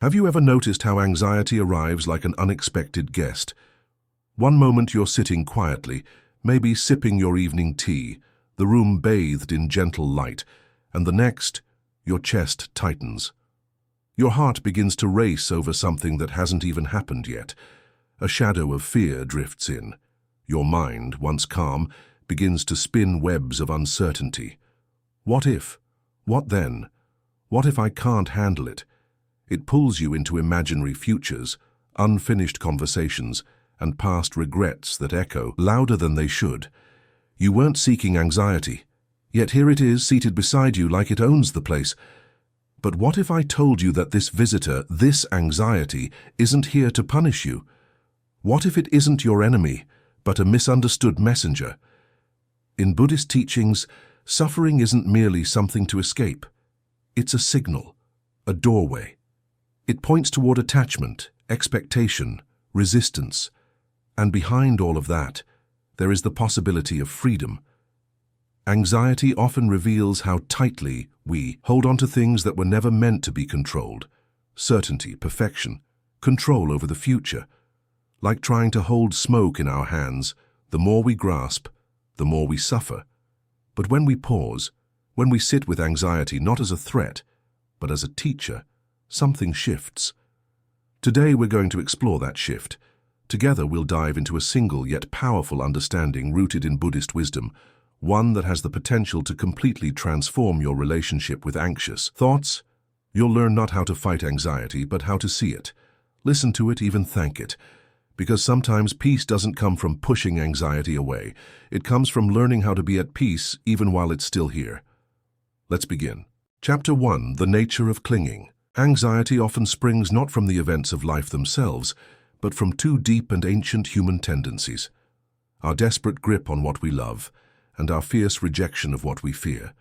Have you ever noticed how anxiety arrives like an unexpected guest? One moment you're sitting quietly, maybe sipping your evening tea, the room bathed in gentle light, and the next, your chest tightens. Your heart begins to race over something that hasn't even happened yet. A shadow of fear drifts in. Your mind, once calm, begins to spin webs of uncertainty. What if? What then? What if I can't handle it? It pulls you into imaginary futures, unfinished conversations, and past regrets that echo louder than they should. You weren't seeking anxiety, yet here it is seated beside you like it owns the place. But what if I told you that this visitor, this anxiety, isn't here to punish you? What if it isn't your enemy, but a misunderstood messenger? In Buddhist teachings, suffering isn't merely something to escape. It's a signal, a doorway. It points toward attachment, expectation, resistance, and behind all of that, there is the possibility of freedom. Anxiety often reveals how tightly we hold on to things that were never meant to be controlled. Certainty, perfection, control over the future. Like trying to hold smoke in our hands, the more we grasp, the more we suffer. But when we pause, when we sit with anxiety not as a threat, but as a teacher, something shifts. Today we're going to explore that shift. Together we'll dive into a single yet powerful understanding rooted in Buddhist wisdom, one that has the potential to completely transform your relationship with anxious thoughts. You'll learn not how to fight anxiety, but how to see it. Listen to it, even thank it. Because sometimes peace doesn't come from pushing anxiety away. It comes from learning how to be at peace even while it's still here. Let's begin. Chapter 1. The Nature of Clinging. Anxiety often springs not from the events of life themselves, but from two deep and ancient human tendencies: our desperate grip on what we love, and our fierce rejection of what we fear.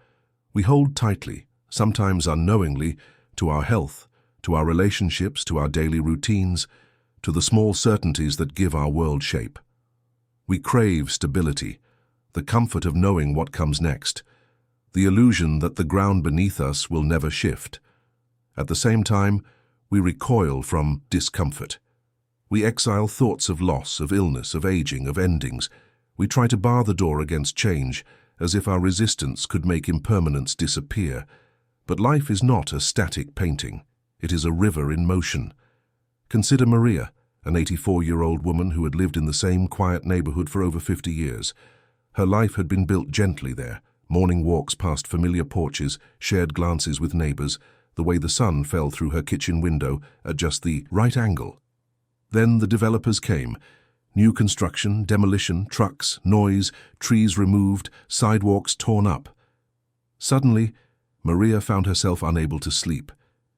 We hold tightly, sometimes unknowingly, to our health, to our relationships, to our daily routines, to the small certainties that give our world shape. We crave stability, the comfort of knowing what comes next, the illusion that the ground beneath us will never shift. At the same time, we recoil from discomfort. We exile thoughts of loss, of illness, of aging, of endings. We try to bar the door against change, as if our resistance could make impermanence disappear. But life is not a static painting. It is a river in motion. Consider Maria, an 84-year-old woman who had lived in the same quiet neighborhood for over 50 years. Her life had been built gently there, morning walks past familiar porches, shared glances with neighbors, the way the sun fell through her kitchen window at just the right angle. Then the developers came. New construction, demolition, trucks, noise, trees removed, sidewalks torn up. Suddenly, Maria found herself unable to sleep.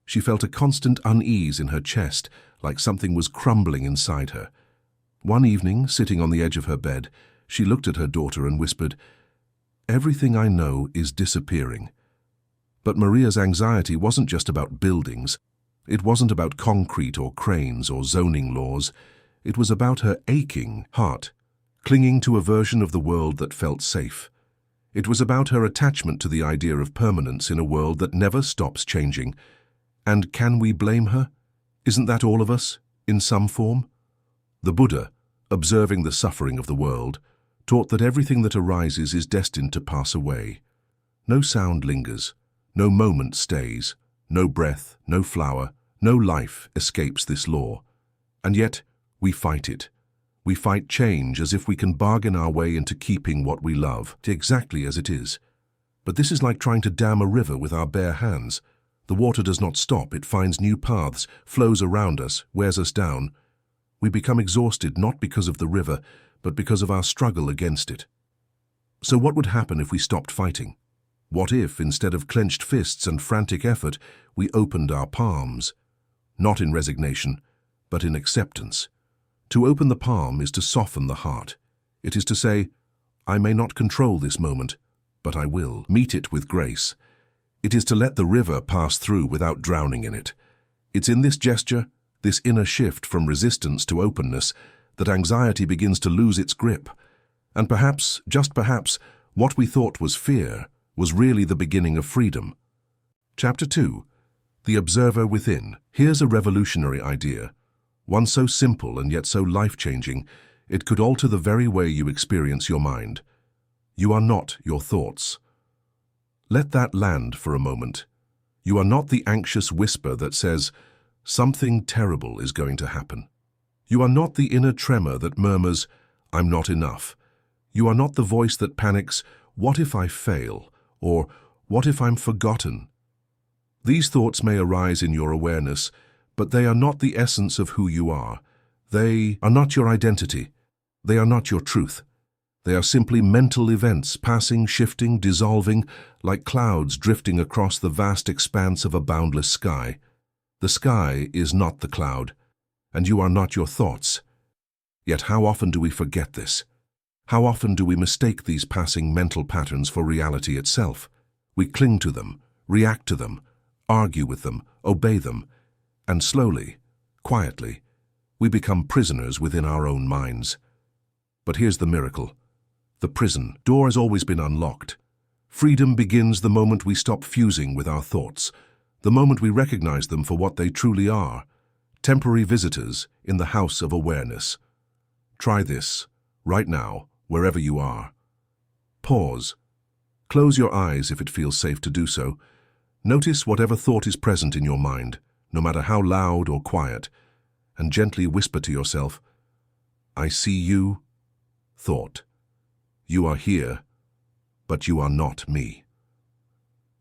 She felt a constant unease in her chest, like something was crumbling inside her. One evening, sitting on the edge of her bed, she looked at her daughter and whispered, "Everything I know is disappearing." But Maria's anxiety wasn't just about buildings. It wasn't about concrete or cranes or zoning laws. It was about her aching heart, clinging to a version of the world that felt safe. It was about her attachment to the idea of permanence in a world that never stops changing. And can we blame her? Isn't that all of us, in some form? The Buddha, observing the suffering of the world, taught that everything that arises is destined to pass away. No sound lingers, no moment stays, no breath, no flower, no life escapes this law. And yet, we fight it. We fight change as if we can bargain our way into keeping what we love, exactly as it is. But this is like trying to dam a river with our bare hands. The water does not stop, it finds new paths, flows around us, wears us down. We become exhausted not because of the river, but because of our struggle against it. So what would happen if we stopped fighting? What if, instead of clenched fists and frantic effort, we opened our palms? Not in resignation, but in acceptance. To open the palm is to soften the heart. It is to say, I may not control this moment, but I will meet it with grace. It is to let the river pass through without drowning in it. It's in this gesture, this inner shift from resistance to openness, that anxiety begins to lose its grip. And perhaps, just perhaps, what we thought was fear was really the beginning of freedom. Chapter 2. The observer within. Here's a revolutionary idea. One so simple and yet so life-changing, it could alter the very way you experience your mind. You are not your thoughts. Let that land for a moment. You are not the anxious whisper that says, something terrible is going to happen. You are not the inner tremor that murmurs, I'm not enough. You are not the voice that panics, what if I fail? Or what if I'm forgotten? These thoughts may arise in your awareness, but they are not the essence of who you are. They are not your identity. They are not your truth. They are simply mental events, passing, shifting, dissolving, like clouds drifting across the vast expanse of a boundless sky. The sky is not the cloud, and you are not your thoughts. Yet how often do we forget this? How often do we mistake these passing mental patterns for reality itself? We cling to them, react to them, argue with them, obey them, and slowly, quietly, we become prisoners within our own minds. But here's the miracle. The prison door has always been unlocked. Freedom begins the moment we stop fusing with our thoughts, the moment we recognize them for what they truly are, temporary visitors in the house of awareness. Try this, right now, wherever you are. Pause. Close your eyes if it feels safe to do so. Notice whatever thought is present in your mind, no matter how loud or quiet, and gently whisper to yourself, I see you, thought. You are here, but you are not me.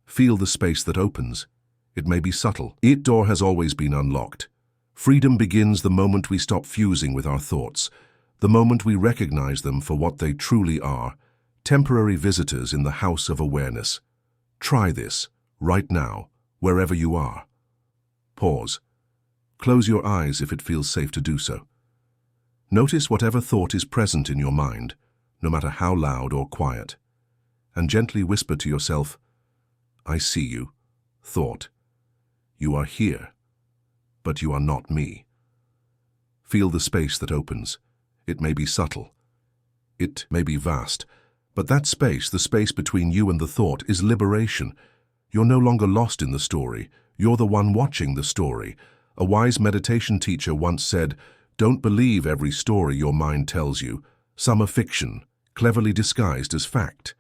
Feel the space that opens. It may be subtle. That door has always been unlocked. Freedom begins the moment we stop fusing with our thoughts, the moment we recognize them for what they truly are, temporary visitors in the house of awareness. Try this, right now, wherever you are. Pause. Close your eyes if it feels safe to do so. Notice whatever thought is present in your mind, no matter how loud or quiet, and gently whisper to yourself, I see you, thought. You are here, but you are not me. Feel the space that opens. It may be subtle. It may be vast, but that space, the space between you and the thought, is liberation. You're no longer lost in the story. You're the one watching the story. A wise meditation teacher once said, don't believe every story your mind tells you. Some are fiction, cleverly disguised as fact.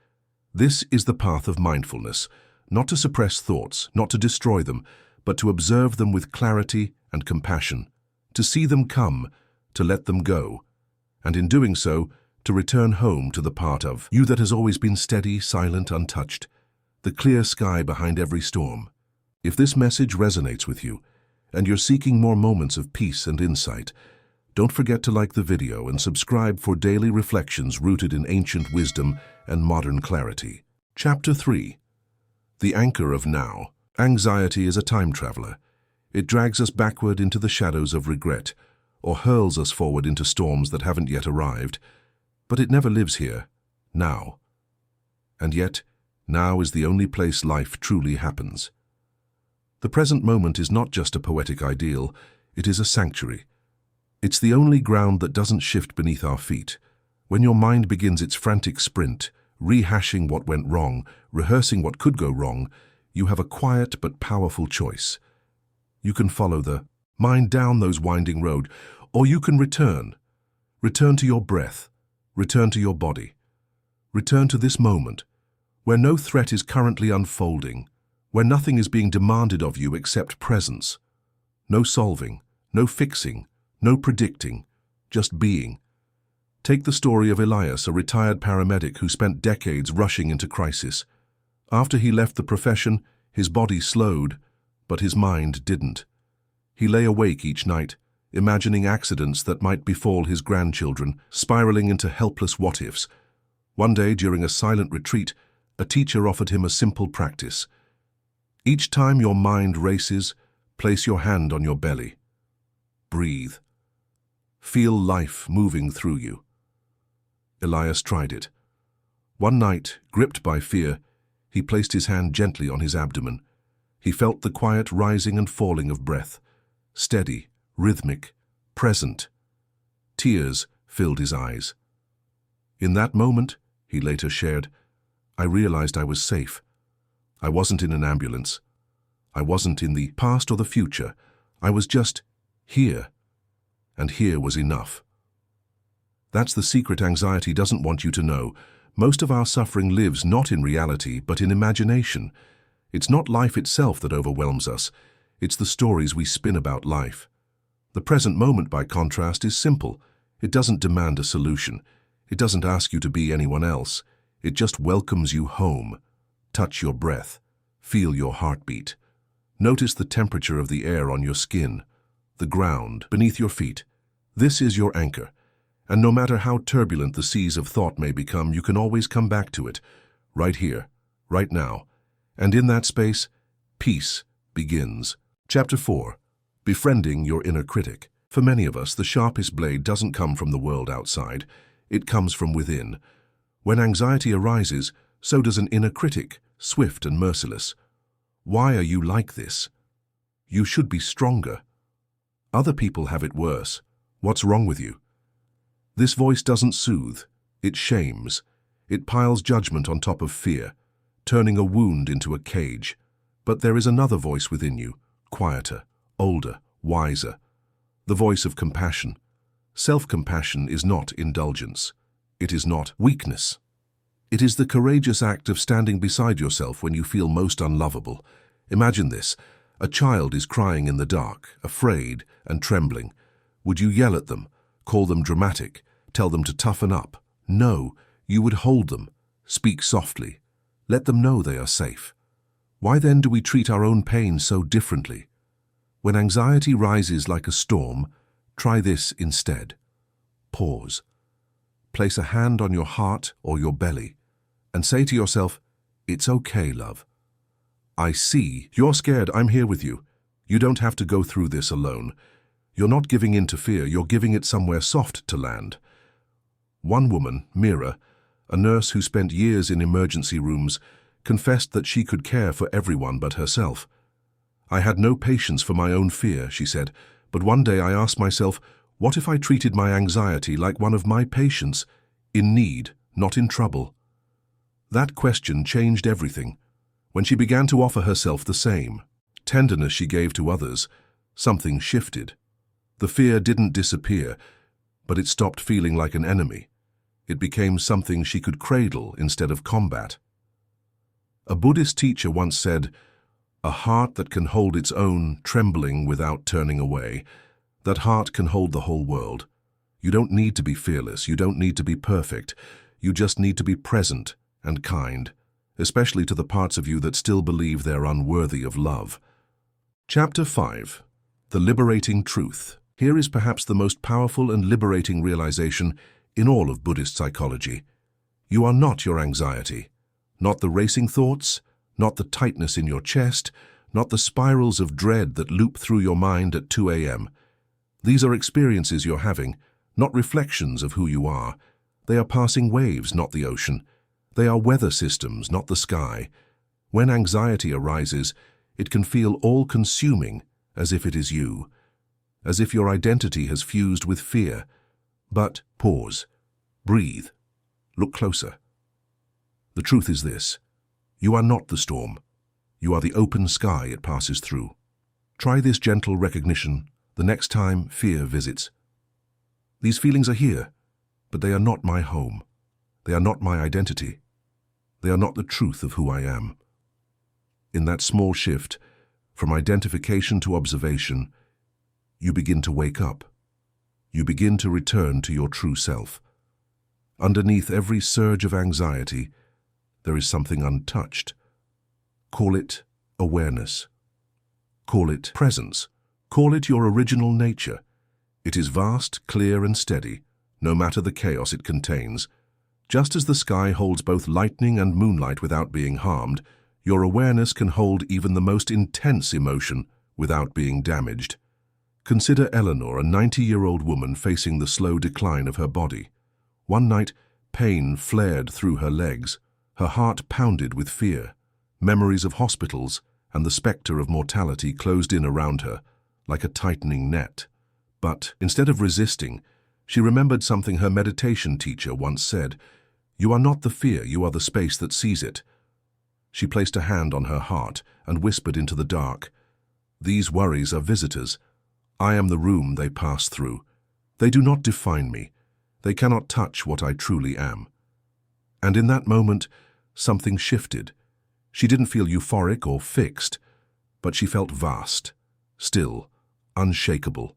This is the path of mindfulness, not to suppress thoughts, not to destroy them, but to observe them with clarity and compassion, to see them come, to let them go, and in doing so, to return home to the part of you that has always been steady, silent, untouched, the clear sky behind every storm. If this message resonates with you, and you're seeking more moments of peace and insight, don't forget to like the video and subscribe for daily reflections rooted in ancient wisdom and modern clarity. Chapter 3. The Anchor of Now. Anxiety is a time traveler. It drags us backward into the shadows of regret, or hurls us forward into storms that haven't yet arrived. But it never lives here, now. And yet, now is the only place life truly happens. The present moment is not just a poetic ideal, it is a sanctuary. It's the only ground that doesn't shift beneath our feet. When your mind begins its frantic sprint, rehashing what went wrong, rehearsing what could go wrong, you have a quiet but powerful choice. You can follow the mind down those winding road, or you can return. Return to your breath. Return to your body. Return to this moment, where no threat is currently unfolding, where nothing is being demanded of you except presence. No solving, no fixing, no predicting, just being. Take the story of Elias, a retired paramedic who spent decades rushing into crisis. After he left the profession, his body slowed, but his mind didn't. He lay awake each night, imagining accidents that might befall his grandchildren, spiraling into helpless what-ifs. One day, during a silent retreat, a teacher offered him a simple practice. Each time your mind races, place your hand on your belly. Breathe. Feel life moving through you. Elias tried it. One night, gripped by fear, he placed his hand gently on his abdomen. He felt the quiet rising and falling of breath, steady, rhythmic, present. Tears filled his eyes. In that moment, he later shared, I realized I was safe. I wasn't in an ambulance. I wasn't in the past or the future. I was just here. And here was enough. That's the secret anxiety doesn't want you to know. Most of our suffering lives not in reality, but in imagination. It's not life itself that overwhelms us. It's the stories we spin about life. The present moment, by contrast, is simple. It doesn't demand a solution. It doesn't ask you to be anyone else. It just welcomes you home. Touch your breath. Feel your heartbeat. Notice the temperature of the air on your skin, the ground beneath your feet. This is your anchor. And no matter how turbulent the seas of thought may become, you can always come back to it, right here, right now. And in that space, peace begins. Chapter 4. Befriending your inner critic. For many of us, the sharpest blade doesn't come from the world outside. It comes from within. When anxiety arises, so does an inner critic, swift and merciless. Why are you like this? You should be stronger. Other people have it worse. What's wrong with you? This voice doesn't soothe. It shames. It piles judgment on top of fear, turning a wound into a cage. But there is another voice within you, quieter, older, wiser. The voice of compassion. Self-compassion is not indulgence. It is not weakness. It is the courageous act of standing beside yourself when you feel most unlovable. Imagine this. A child is crying in the dark, afraid and trembling. Would you yell at them, call them dramatic, tell them to toughen up? No, you would hold them, speak softly, let them know they are safe. Why then do we treat our own pain so differently? When anxiety rises like a storm, try this instead. Pause. Place a hand on your heart or your belly and say to yourself, "It's okay, love. I see you're scared. I'm here with you. You don't have to go through this alone. You're not giving in to fear. You're giving it somewhere soft to land." One woman, Mira, a nurse who spent years in emergency rooms, confessed that she could care for everyone but herself. "I had no patience for my own fear," she said, "but one day I asked myself, what if I treated my anxiety like one of my patients, in need, not in trouble?" That question changed everything. When she began to offer herself the same tenderness she gave to others, something shifted. The fear didn't disappear, but it stopped feeling like an enemy. It became something she could cradle instead of combat. A Buddhist teacher once said, "A heart that can hold its own, trembling without turning away, that heart can hold the whole world." You don't need to be fearless. You don't need to be perfect. You just need to be present and kind, especially to the parts of you that still believe they're unworthy of love. Chapter 5. The Liberating Truth. Here is perhaps the most powerful and liberating realization in all of Buddhist psychology. You are not your anxiety, not the racing thoughts, not the tightness in your chest, not the spirals of dread that loop through your mind at 2 a.m. These are experiences you're having, not reflections of who you are. They are passing waves, not the ocean. They are weather systems, not the sky. When anxiety arises, it can feel all-consuming, as if it is you, as if your identity has fused with fear. But pause, breathe, look closer. The truth is this: you are not the storm. You are the open sky it passes through. Try this gentle recognition the next time fear visits. These feelings are here, but they are not my home. They are not my identity. They are not the truth of who I am. In that small shift, from identification to observation, you begin to wake up. You begin to return to your true self. Underneath every surge of anxiety, there is something untouched. Call it awareness. Call it presence. Call it your original nature. It is vast, clear, and steady, no matter the chaos it contains. Just as the sky holds both lightning and moonlight without being harmed, your awareness can hold even the most intense emotion without being damaged. Consider Eleanor, a 90-year-old woman facing the slow decline of her body. One night, pain flared through her legs. Her heart pounded with fear. Memories of hospitals and the specter of mortality closed in around her, like a tightening net. But instead of resisting, she remembered something her meditation teacher once said: "You are not the fear, you are the space that sees it." She placed a hand on her heart and whispered into the dark, "These worries are visitors. I am the room they pass through. They do not define me. They cannot touch what I truly am." And in that moment, something shifted. She didn't feel euphoric or fixed, but she felt vast, still, unshakable.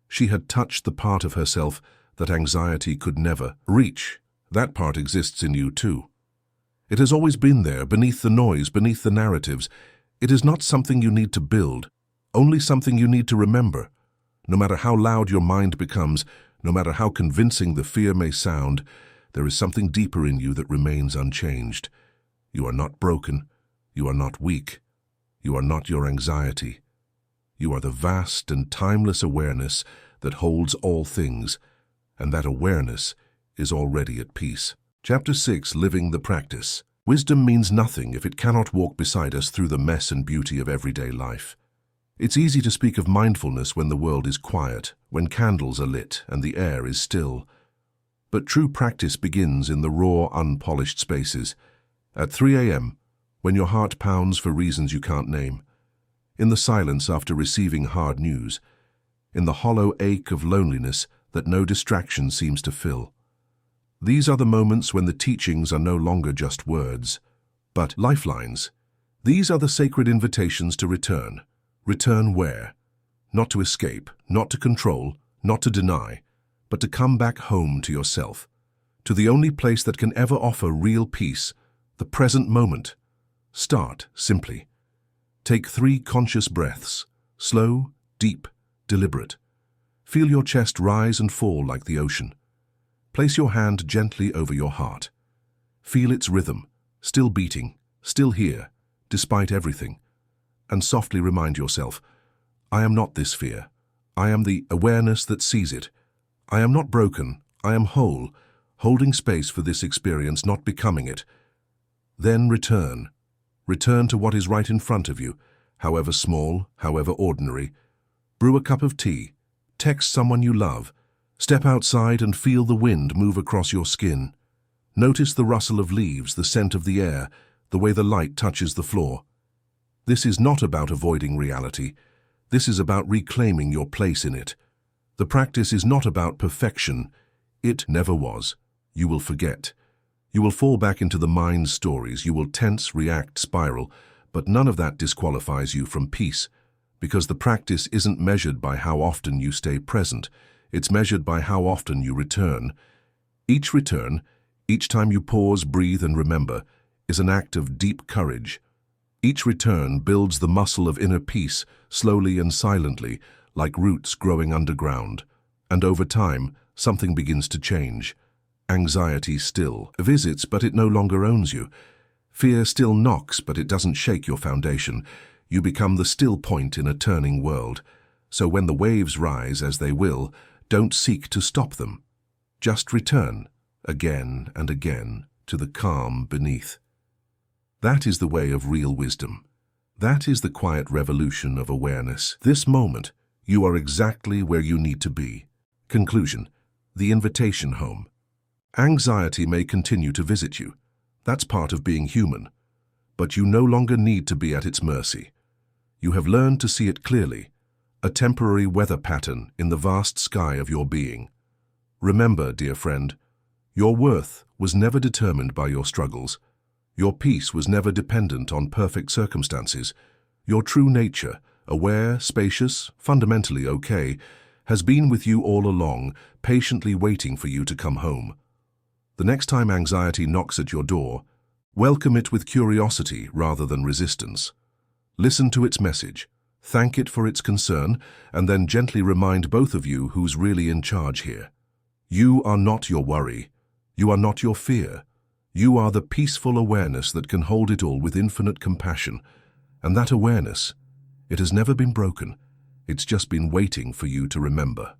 She had touched the part of herself that anxiety could never reach. That part exists in you too. It has always been there, beneath the noise, beneath the narratives. It is not something you need to build, only something you need to remember. No matter how loud your mind becomes, no matter how convincing the fear may sound, there is something deeper in you that remains unchanged. You are not broken. You are not weak. You are not your anxiety. You are the vast and timeless awareness that holds all things, and that awareness is already at peace. Chapter 6, Living the Practice. Wisdom means nothing if it cannot walk beside us through the mess and beauty of everyday life. It's easy to speak of mindfulness when the world is quiet, when candles are lit and the air is still. But true practice begins in the raw, unpolished spaces. At 3 a.m., when your heart pounds for reasons you can't name. In the silence after receiving hard news. In the hollow ache of loneliness that no distraction seems to fill. These are the moments when the teachings are no longer just words, but lifelines. These are the sacred invitations to return. Return where? Not to escape, not to control, not to deny, but to come back home to yourself, to the only place that can ever offer real peace, the present moment. Start simply. Take 3 conscious breaths, slow, deep, deliberate. Feel your chest rise and fall like the ocean. Place your hand gently over your heart. Feel its rhythm, still beating, still here, despite everything. And softly remind yourself, I am not this fear. I am the awareness that sees it. I am not broken. I am whole, holding space for this experience, not becoming it. Then return. Return to what is right in front of you, however small, however ordinary. Brew a cup of tea. Text someone you love. Step outside and feel the wind move across your skin. Notice the rustle of leaves, the scent of the air, the way the light touches the floor. This is not about avoiding reality. This is about reclaiming your place in it. The practice is not about perfection. It never was. You will forget. You will fall back into the mind's stories. You will tense, react, spiral, but none of that disqualifies you from peace, because the practice isn't measured by how often you stay present. It's measured by how often you return. Each return, each time you pause, breathe, and remember, is an act of deep courage. Each return builds the muscle of inner peace, slowly and silently, like roots growing underground. And over time, something begins to change. Anxiety still visits, but it no longer owns you. Fear still knocks, but it doesn't shake your foundation. You become the still point in a turning world. So when the waves rise, as they will, don't seek to stop them. Just return, again and again, to the calm beneath. That is the way of real wisdom. That is the quiet revolution of awareness. This moment, you are exactly where you need to be. Conclusion. The invitation home. Anxiety may continue to visit you. That's part of being human. But you no longer need to be at its mercy. You have learned to see it clearly, a temporary weather pattern in the vast sky of your being. Remember, dear friend, your worth was never determined by your struggles. Your peace was never dependent on perfect circumstances. Your true nature, aware, spacious, fundamentally okay, has been with you all along, patiently waiting for you to come home. The next time anxiety knocks at your door, welcome it with curiosity rather than resistance. Listen to its message, thank it for its concern, and then gently remind both of you who's really in charge here. You are not your worry. You are not your fear. You are the peaceful awareness that can hold it all with infinite compassion. And that awareness, it has never been broken. It's just been waiting for you to remember.